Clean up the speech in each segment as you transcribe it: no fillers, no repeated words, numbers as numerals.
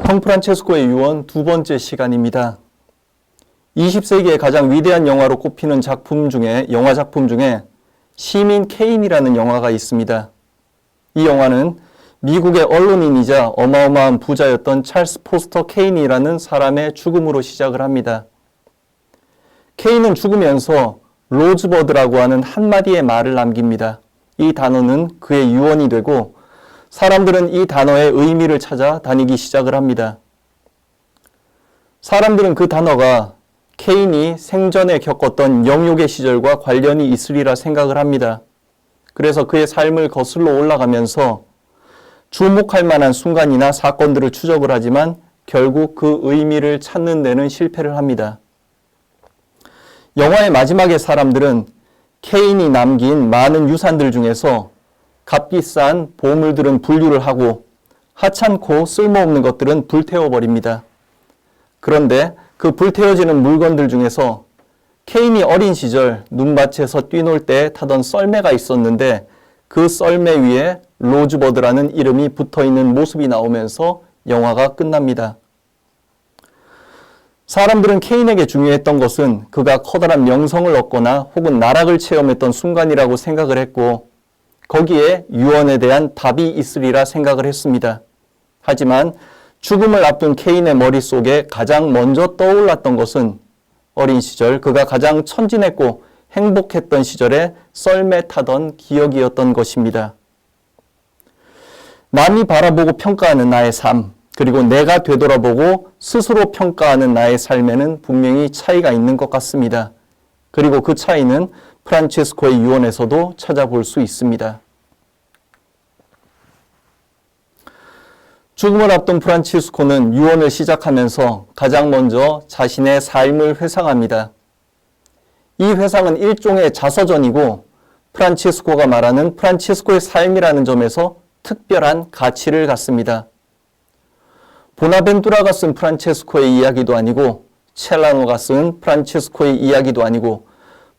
성프란체스코의 유언 두 번째 시간입니다. 20세기의 가장 위대한 영화로 꼽히는 영화 작품 중에 시민 케인이라는 영화가 있습니다. 이 영화는 미국의 언론인이자 어마어마한 부자였던 찰스 포스터 케인이라는 사람의 죽음으로 시작을 합니다. 케인은 죽으면서 로즈버드라고 하는 한마디의 말을 남깁니다. 이 단어는 그의 유언이 되고 사람들은 이 단어의 의미를 찾아 다니기 시작을 합니다. 사람들은 그 단어가 케인이 생전에 겪었던 영욕의 시절과 관련이 있으리라 생각을 합니다. 그래서 그의 삶을 거슬러 올라가면서 주목할 만한 순간이나 사건들을 추적을 하지만 결국 그 의미를 찾는 데는 실패를 합니다. 영화의 마지막에 사람들은 케인이 남긴 많은 유산들 중에서 값비싼 보물들은 분류를 하고 하찮고 쓸모없는 것들은 불태워버립니다. 그런데 그 불태워지는 물건들 중에서 케인이 어린 시절 눈밭에서 뛰놀 때 타던 썰매가 있었는데 그 썰매 위에 로즈버드라는 이름이 붙어있는 모습이 나오면서 영화가 끝납니다. 사람들은 케인에게 중요했던 것은 그가 커다란 명성을 얻거나 혹은 나락을 체험했던 순간이라고 생각을 했고 거기에 유언에 대한 답이 있으리라 생각을 했습니다. 하지만 죽음을 앞둔 케인의 머릿속에 가장 먼저 떠올랐던 것은 어린 시절 그가 가장 천진했고 행복했던 시절에 썰매 타던 기억이었던 것입니다. 남이 바라보고 평가하는 나의 삶, 그리고 내가 되돌아보고 스스로 평가하는 나의 삶에는 분명히 차이가 있는 것 같습니다. 그리고 그 차이는 프란체스코의 유언에서도 찾아볼 수 있습니다. 죽음을 앞둔 프란체스코는 유언을 시작하면서 가장 먼저 자신의 삶을 회상합니다. 이 회상은 일종의 자서전이고 프란체스코가 말하는 프란체스코의 삶이라는 점에서 특별한 가치를 갖습니다. 보나벤투라가 쓴 프란체스코의 이야기도 아니고 첼라노가 쓴 프란체스코의 이야기도 아니고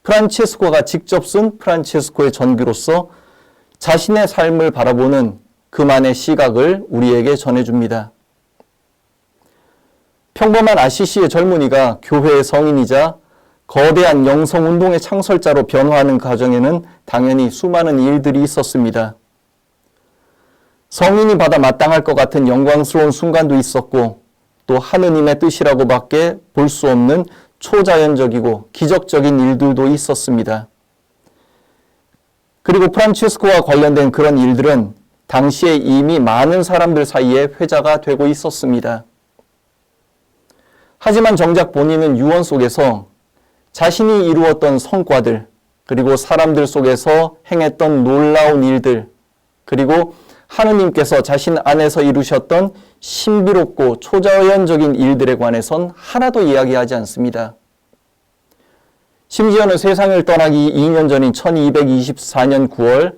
프란체스코가 직접 쓴 프란체스코의 전기로서 자신의 삶을 바라보는 그만의 시각을 우리에게 전해줍니다. 평범한 아시시의 젊은이가 교회의 성인이자 거대한 영성운동의 창설자로 변화하는 과정에는 당연히 수많은 일들이 있었습니다. 성인이 받아 마땅할 것 같은 영광스러운 순간도 있었고 또 하느님의 뜻이라고밖에 볼 수 없는 초자연적이고 기적적인 일들도 있었습니다. 그리고 프란체스코와 관련된 그런 일들은 당시에 이미 많은 사람들 사이에 회자가 되고 있었습니다. 하지만 정작 본인은 유언 속에서 자신이 이루었던 성과들, 그리고 사람들 속에서 행했던 놀라운 일들, 그리고 하느님께서 자신 안에서 이루셨던 신비롭고 초자연적인 일들에 관해선 하나도 이야기하지 않습니다. 심지어는 세상을 떠나기 2년 전인 1224년 9월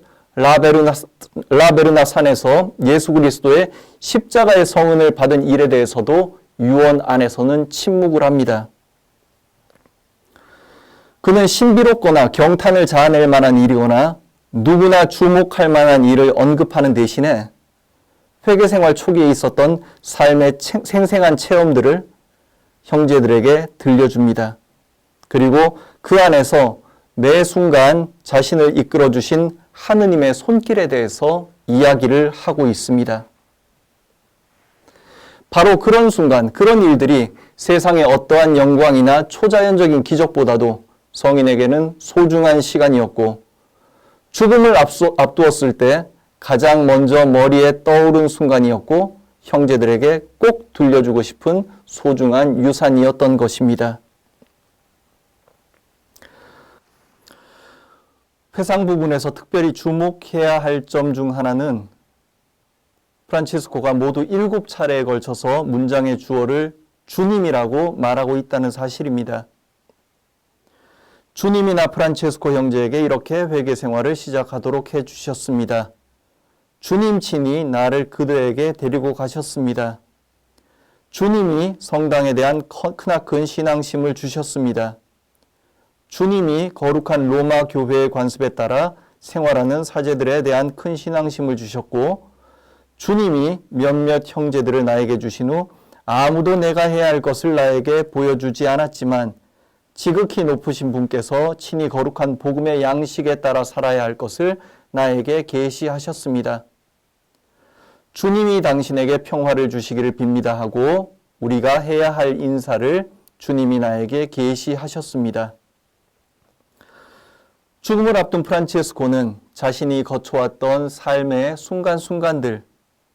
라베르나 산에서 예수 그리스도의 십자가의 성은을 받은 일에 대해서도 유언 안에서는 침묵을 합니다. 그는 신비롭거나 경탄을 자아낼 만한 일이거나 누구나 주목할 만한 일을 언급하는 대신에 회개생활 초기에 있었던 삶의 생생한 체험들을 형제들에게 들려줍니다. 그리고 그 안에서 매 순간 자신을 이끌어주신 하느님의 손길에 대해서 이야기를 하고 있습니다. 바로 그런 순간, 그런 일들이 세상의 어떠한 영광이나 초자연적인 기적보다도 성인에게는 소중한 시간이었고 죽음을 앞두었을 때 가장 먼저 머리에 떠오른 순간이었고 형제들에게 꼭 들려주고 싶은 소중한 유산이었던 것입니다. 회상 부분에서 특별히 주목해야 할 점 중 하나는 프란체스코가 모두 7차례에 걸쳐서 문장의 주어를 주님이라고 말하고 있다는 사실입니다. 주님이나 프란체스코 형제에게 이렇게 회개 생활을 시작하도록 해주셨습니다. 주님 친히 나를 그들에게 데리고 가셨습니다. 주님이 성당에 대한 크나큰 신앙심을 주셨습니다. 주님이 거룩한 로마 교회의 관습에 따라 생활하는 사제들에 대한 큰 신앙심을 주셨고 주님이 몇몇 형제들을 나에게 주신 후 아무도 내가 해야 할 것을 나에게 보여주지 않았지만 지극히 높으신 분께서 친히 거룩한 복음의 양식에 따라 살아야 할 것을 나에게 계시하셨습니다. 주님이 당신에게 평화를 주시기를 빕니다 하고 우리가 해야 할 인사를 주님이 나에게 계시하셨습니다. 죽음을 앞둔 프란치스코는 자신이 거쳐왔던 삶의 순간순간들,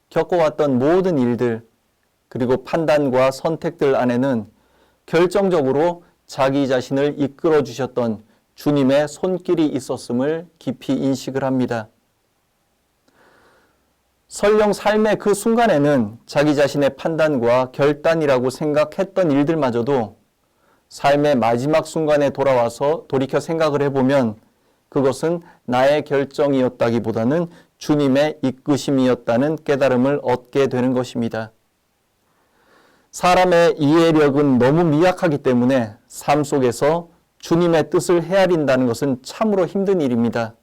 겪어왔던 모든 일들, 그리고 판단과 선택들 안에는 결정적으로 자기 자신을 이끌어 주셨던 주님의 손길이 있었음을 깊이 인식을 합니다. 설령 삶의 그 순간에는 자기 자신의 판단과 결단이라고 생각했던 일들마저도 삶의 마지막 순간에 돌아와서 돌이켜 생각을 해보면 그것은 나의 결정이었다기보다는 주님의 이끄심이었다는 깨달음을 얻게 되는 것입니다. 사람의 이해력은 너무 미약하기 때문에 삶 속에서 주님의 뜻을 헤아린다는 것은 참으로 힘든 일입니다.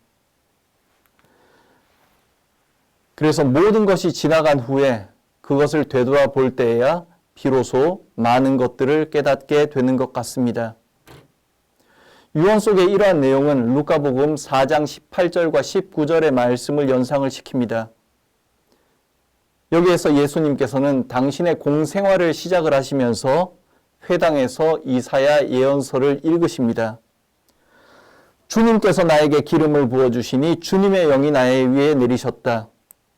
그래서 모든 것이 지나간 후에 그것을 되돌아볼 때에야 비로소 많은 것들을 깨닫게 되는 것 같습니다. 유언 속의 이러한 내용은 루카복음 4장 18절과 19절의 말씀을 연상을 시킵니다. 여기에서 예수님께서는 당신의 공생활을 시작을 하시면서 회당에서 이사야 예언서를 읽으십니다. 주님께서 나에게 기름을 부어주시니 주님의 영이 나의 위에 내리셨다.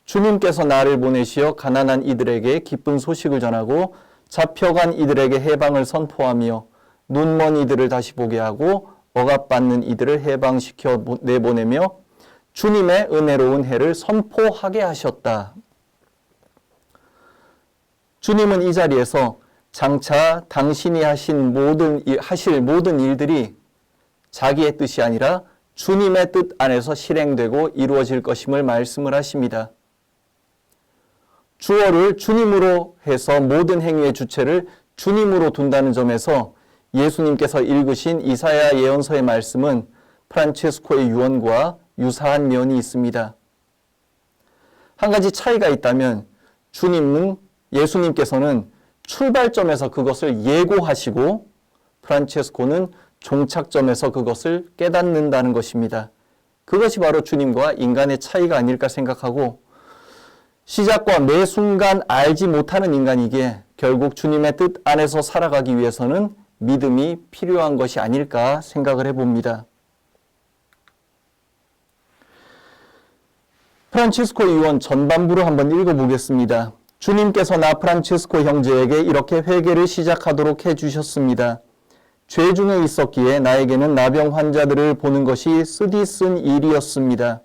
주님께서 나를 보내시어 가난한 이들에게 기쁜 소식을 전하고 잡혀간 이들에게 해방을 선포하며 눈먼 이들을 다시 보게 하고 억압받는 이들을 해방시켜 내보내며 주님의 은혜로운 해를 선포하게 하셨다. 주님은 이 자리에서 장차 당신이 하실 모든 일들이 자기의 뜻이 아니라 주님의 뜻 안에서 실행되고 이루어질 것임을 말씀을 하십니다. 주어를 주님으로 해서 모든 행위의 주체를 주님으로 둔다는 점에서 예수님께서 읽으신 이사야 예언서의 말씀은 프란체스코의 유언과 유사한 면이 있습니다. 한 가지 차이가 있다면 예수님께서는 출발점에서 그것을 예고하시고 프란체스코는 종착점에서 그것을 깨닫는다는 것입니다. 그것이 바로 주님과 인간의 차이가 아닐까 생각하고 시작과 매 순간 알지 못하는 인간이기에 결국 주님의 뜻 안에서 살아가기 위해서는 믿음이 필요한 것이 아닐까 생각을 해봅니다. 프란치스코 유언 전반부로 한번 읽어보겠습니다. 주님께서 나 프란치스코 형제에게 이렇게 회개를 시작하도록 해주셨습니다. 죄 중에 있었기에 나에게는 나병 환자들을 보는 것이 쓰디쓴 일이었습니다.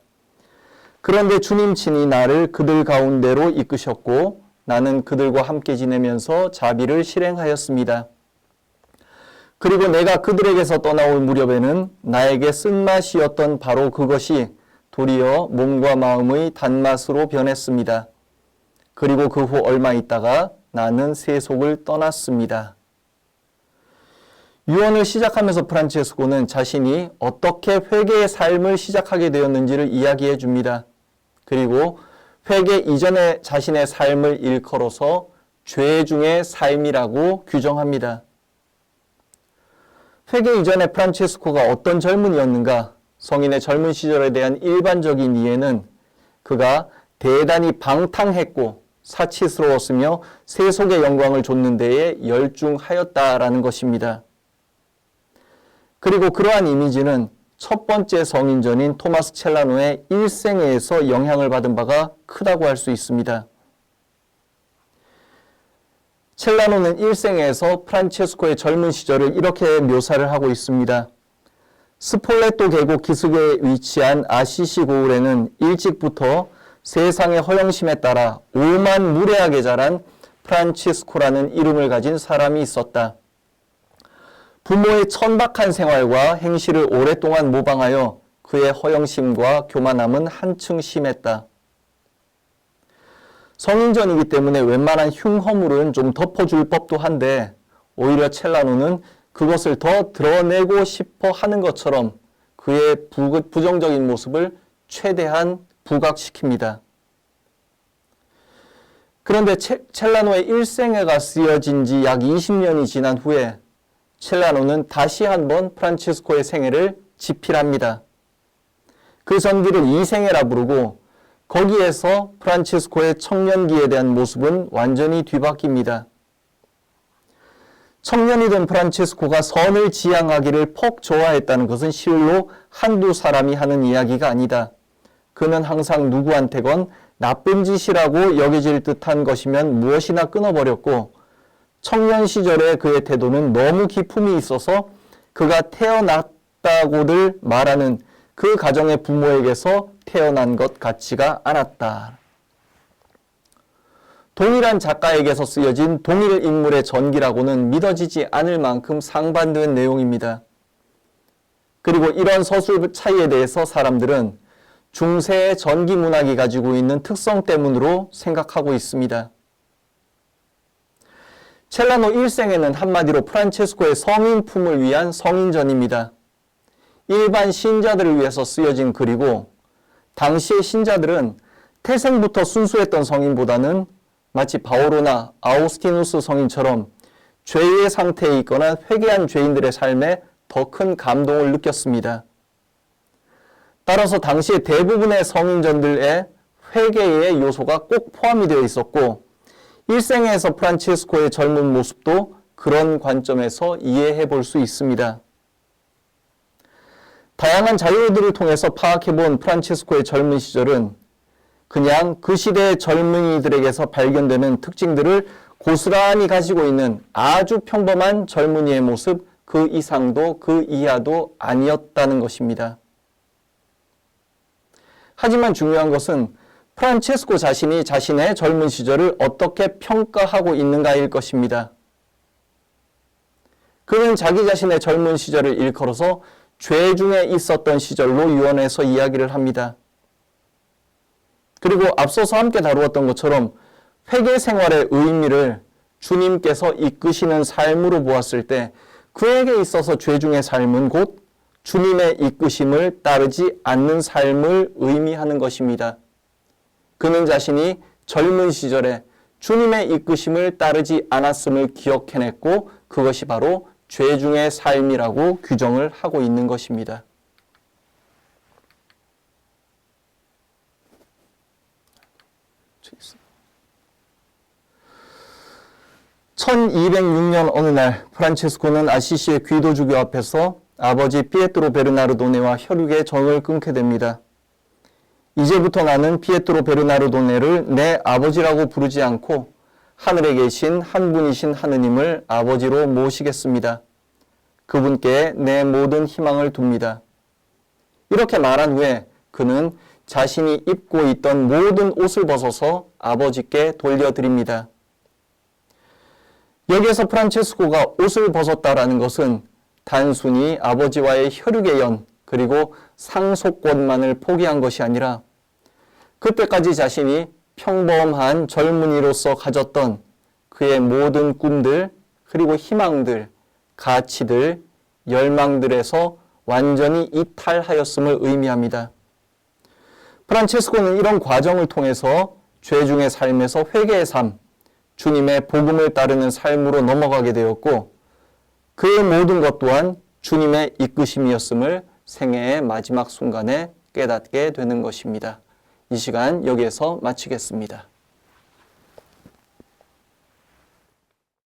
그런데 주님 친히 나를 그들 가운데로 이끄셨고 나는 그들과 함께 지내면서 자비를 실행하였습니다. 그리고 내가 그들에게서 떠나올 무렵에는 나에게 쓴맛이었던 바로 그것이 도리어 몸과 마음의 단맛으로 변했습니다. 그리고 그 후 얼마 있다가 나는 세속을 떠났습니다. 유언을 시작하면서 프란체스코는 자신이 어떻게 회개의 삶을 시작하게 되었는지를 이야기해 줍니다. 그리고 회개 이전의 자신의 삶을 일컬어서 죄 중의 삶이라고 규정합니다. 회개 이전의 프란체스코가 어떤 젊은이였는가? 성인의 젊은 시절에 대한 일반적인 이해는 그가 대단히 방탕했고 사치스러웠으며 세속의 영광을 좇는 데에 열중하였다라는 것입니다. 그리고 그러한 이미지는 첫 번째 성인전인 토마스 첼라노의 일생애에서 영향을 받은 바가 크다고 할 수 있습니다. 첼라노는 일생애에서 프란체스코의 젊은 시절을 이렇게 묘사를 하고 있습니다. 스폴레토 계곡 기슭에 위치한 아시시 고을에는 일찍부터 세상의 허영심에 따라 오만 무례하게 자란 프란치스코라는 이름을 가진 사람이 있었다. 부모의 천박한 생활과 행실을 오랫동안 모방하여 그의 허영심과 교만함은 한층 심했다. 성인전이기 때문에 웬만한 흉허물은 좀 덮어줄 법도 한데 오히려 첼라노는 그것을 더 드러내고 싶어 하는 것처럼 그의 부정적인 모습을 최대한 부각시킵니다. 그런데 첼라노의 일생애가 쓰여진 지 약 20년이 지난 후에 첼라노는 다시 한번 프란치스코의 생애를 집필합니다. 그 전기를 이생애라 부르고 거기에서 프란치스코의 청년기에 대한 모습은 완전히 뒤바뀝니다. 청년이 된 프란치스코가 선을 지향하기를 폭 좋아했다는 것은 실로 한두 사람이 하는 이야기가 아니다. 그는 항상 누구한테건 나쁜 짓이라고 여겨질 듯한 것이면 무엇이나 끊어버렸고 청년 시절의 그의 태도는 너무 기품이 있어서 그가 태어났다고들 말하는 그 가정의 부모에게서 태어난 것 같지가 않았다. 동일한 작가에게서 쓰여진 동일 인물의 전기라고는 믿어지지 않을 만큼 상반된 내용입니다. 그리고 이런 서술 차이에 대해서 사람들은 중세의 전기 문학이 가지고 있는 특성 때문으로 생각하고 있습니다. 첼라노 일생에는 한마디로 프란체스코의 성인품을 위한 성인전입니다. 일반 신자들을 위해서 쓰여진 글이고 당시의 신자들은 태생부터 순수했던 성인보다는 마치 바오로나 아우스티누스 성인처럼 죄의 상태에 있거나 회개한 죄인들의 삶에 더 큰 감동을 느꼈습니다. 따라서 당시의 대부분의 성인전들의 회개의 요소가 꼭 포함이 되어 있었고 일생에서 프란치스코의 젊은 모습도 그런 관점에서 이해해 볼 수 있습니다. 다양한 자료들을 통해서 파악해본 프란치스코의 젊은 시절은 그냥 그 시대의 젊은이들에게서 발견되는 특징들을 고스란히 가지고 있는 아주 평범한 젊은이의 모습, 그 이상도 그 이하도 아니었다는 것입니다. 하지만 중요한 것은 프란체스코 자신이 자신의 젊은 시절을 어떻게 평가하고 있는가일 것입니다. 그는 자기 자신의 젊은 시절을 일컬어서 죄 중에 있었던 시절로 유언해서 이야기를 합니다. 그리고 앞서서 함께 다루었던 것처럼 회개 생활의 의미를 주님께서 이끄시는 삶으로 보았을 때 그에게 있어서 죄 중의 삶은 곧 주님의 이끄심을 따르지 않는 삶을 의미하는 것입니다. 그는 자신이 젊은 시절에 주님의 이끄심을 따르지 않았음을 기억해냈고 그것이 바로 죄 중의 삶이라고 규정을 하고 있는 것입니다. 1206년 어느 날 프란체스코는 아시시의 귀도주교 앞에서 아버지 피에트로 베르나르도네와 혈육의 정을 끊게 됩니다. 이제부터 나는 피에트로 베르나르도네를 내 아버지라고 부르지 않고 하늘에 계신 한 분이신 하느님을 아버지로 모시겠습니다. 그분께 내 모든 희망을 둡니다. 이렇게 말한 후에 그는 자신이 입고 있던 모든 옷을 벗어서 아버지께 돌려드립니다. 여기에서 프란체스코가 옷을 벗었다라는 것은 단순히 아버지와의 혈육의 연 그리고 상속권만을 포기한 것이 아니라 그때까지 자신이 평범한 젊은이로서 가졌던 그의 모든 꿈들 그리고 희망들, 가치들, 열망들에서 완전히 이탈하였음을 의미합니다. 프란체스코는 이런 과정을 통해서 죄 중의 삶에서 회개의 삶, 주님의 복음을 따르는 삶으로 넘어가게 되었고 그의 모든 것 또한 주님의 이끄심이었음을 생애의 마지막 순간에 깨닫게 되는 것입니다. 이 시간 여기에서 마치겠습니다.